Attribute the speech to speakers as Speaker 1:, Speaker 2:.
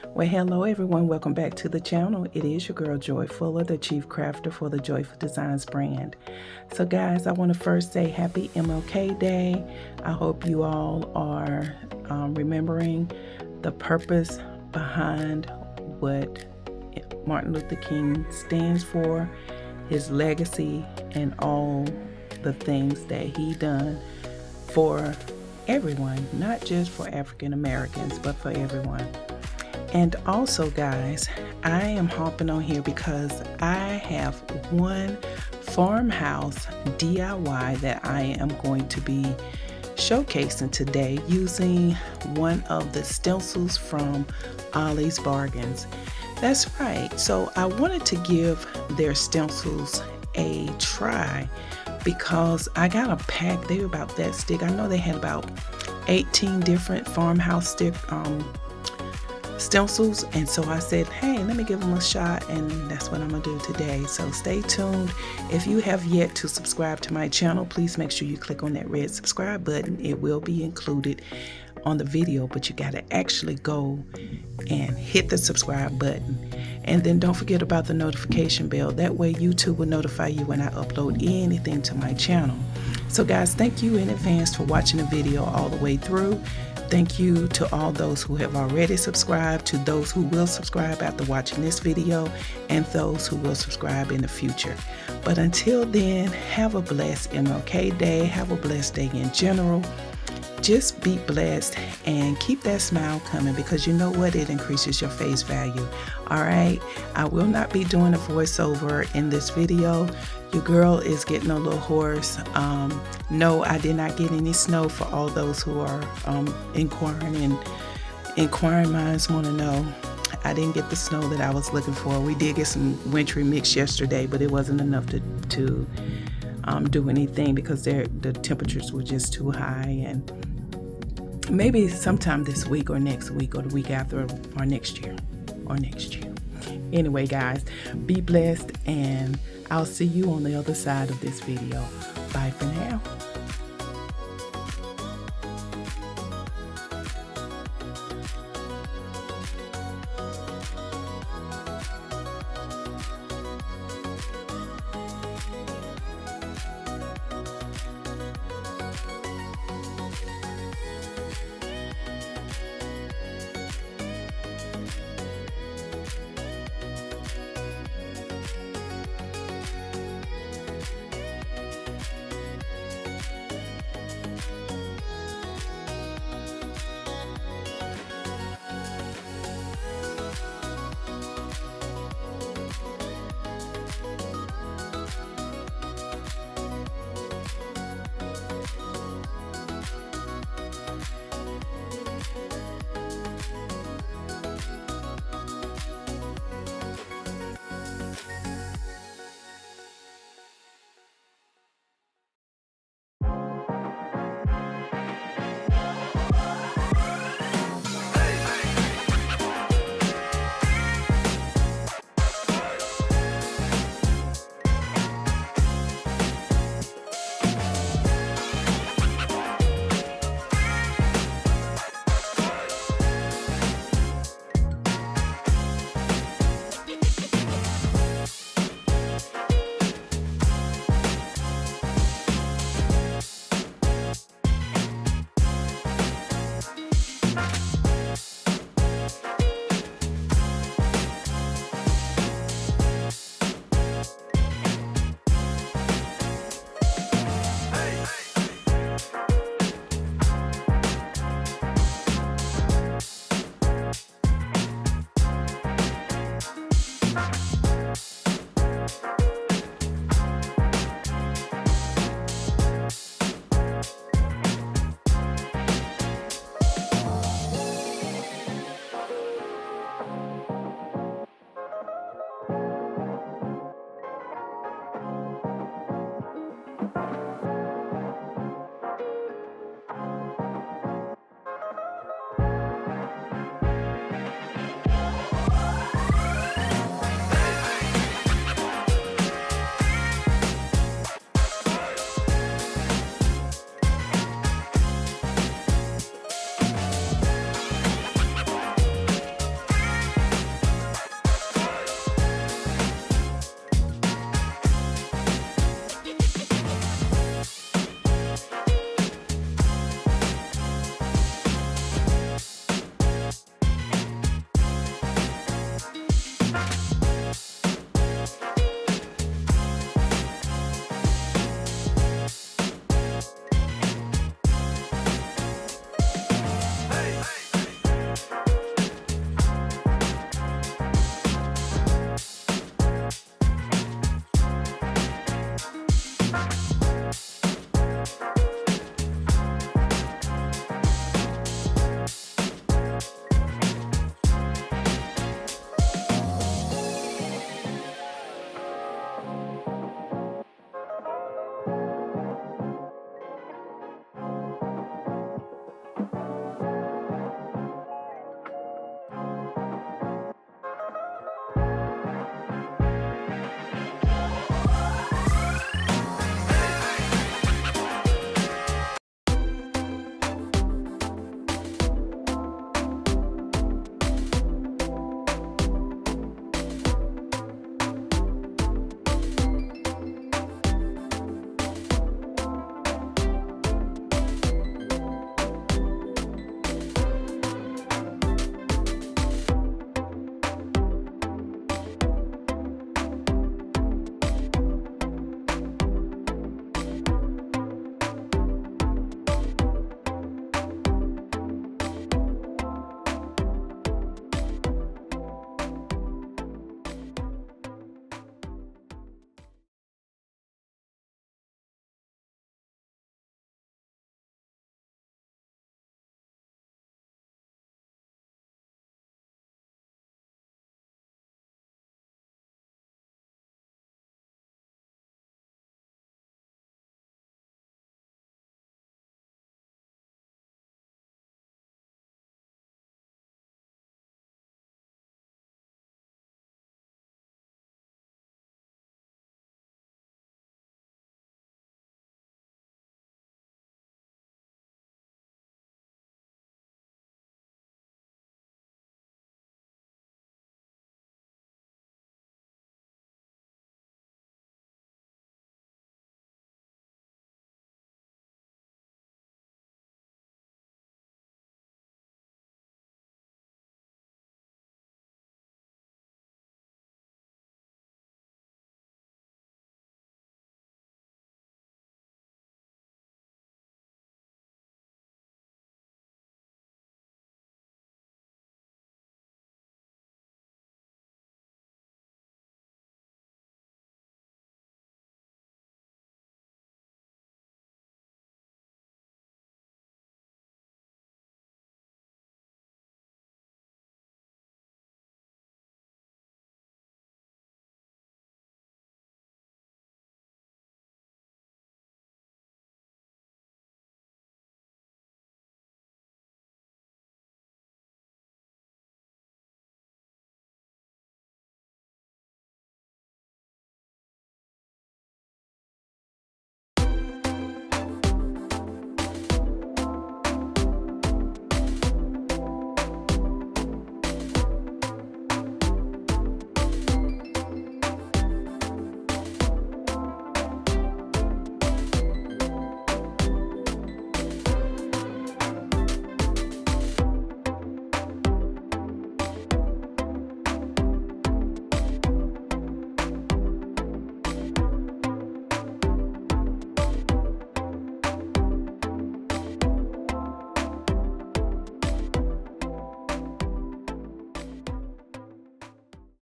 Speaker 1: Well, hello everyone, welcome back to the channel. It is your girl Joy Fuller, the chief crafter for the Joyful Designs brand. So guys, I want to first say happy MLK Day. I hope you all are remembering the purpose behind what Martin Luther King stands for, his legacy, and all the things that he done for everyone, not just for African Americans, but for everyone. And also guys, I am hopping on here because I have one farmhouse DIY that I am going to be showcasing today using one of the stencils from Ollie's Bargains. That's right, so I wanted to give their stencils a try because I got a pack. They were about that thick. I know they had about 18 different farmhouse stencils, and so I said, hey, let me give them a shot, and that's what I'm gonna do today. So stay tuned. If you have yet to subscribe to my channel, please make sure you click on that red subscribe button. It will be included on the video, but you got to actually go and hit the subscribe button, and then don't forget about the notification bell. That way YouTube will notify you when I upload anything to my channel. So guys, thank you in advance for watching the video all the way through. Thank you to all those who have already subscribed, to those who will subscribe after watching this video, and those who will subscribe in the future. But until then, have a blessed MLK Day. Have a blessed day in general. Just be blessed and keep that smile coming, because you know what? It increases your face value. All right, I will not be doing a voiceover in this video. Your girl is getting a little hoarse. No, I did not get any snow, for all those who are inquiring, and inquiring minds want to know. I didn't get the snow that I was looking for. We did get some wintry mix yesterday, but it wasn't enough to do anything because the temperatures were just too high. And maybe sometime this week or next week or the week after or next year. Anyway guys, be blessed, and I'll see you on the other side of this video. Bye for now.